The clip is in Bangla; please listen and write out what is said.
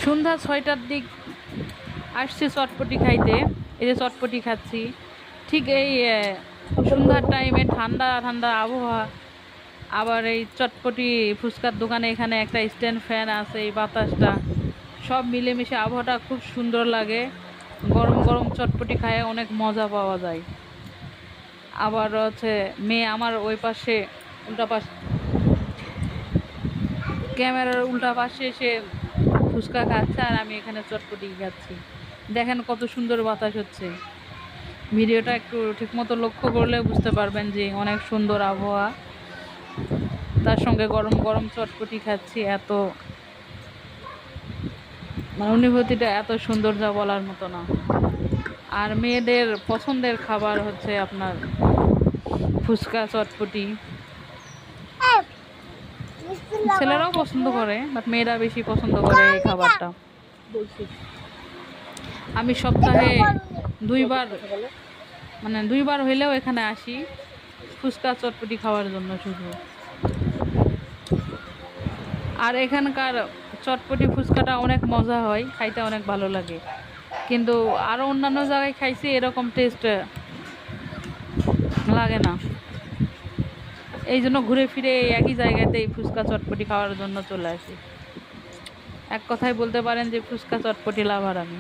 সন্ধ্যা ৬টার দিক আসছি চটপটি খাইতে। এই যে চটপটি খাচ্ছি, ঠিক এই সন্ধ্যার টাইমে ঠান্ডা ঠান্ডা আবহাওয়া, আবার এই চটপটি ফুচকার দোকানে এখানে একটা স্ট্যান্ড ফ্যান আছে, এই বাতাসটা সব মিলেমিশে আবহাওয়াটা খুব সুন্দর লাগে। গরম গরম চটপটি খায় অনেক মজা পাওয়া যায়। আবার হচ্ছে মেয়ে আমার ওই পাশে উল্টা পাশ, ক্যামেরার উল্টা পাশে এসে ফুচকা খাচ্ছে আর আমি এখানে চটপটি খাচ্ছি। দেখেন কত সুন্দর বাতাস হচ্ছে। ভিডিওটা একটু ঠিকমতো লক্ষ্য করলে বুঝতে পারবেন যে অনেক সুন্দর আবহাওয়া, তার সঙ্গে গরম গরম চটপটি খাচ্ছি। এত মানে অনুভূতিটা এত সুন্দর যা বলার মতো না। আর মেয়েদের পছন্দের খাবার হচ্ছে আপনার ফুচকা চটপটি। ছেলেরাও পছন্দ করে, বাট মেয়েরা বেশি পছন্দ করে এই খাবারটা। আমি সপ্তাহে 2বার, মানে 2বার হইলেও এখানে আসি ফুচকা চটপটি খাওয়ার জন্য শুধু। আর এখানকার চটপটি ফুচকাটা অনেক মজা হয়, খাইতে অনেক ভালো লাগে। কিন্তু আরও অন্যান্য জায়গায় খাইছি, এরকম টেস্ট লাগে না। এই জন্য ঘুরে ফিরে একই জায়গাতেই ফুচকা চটপটি খাওয়ার জন্য চলে আসি। এক কথায় বলতে পারেন যে ফুচকা চটপটি লাভার আমি।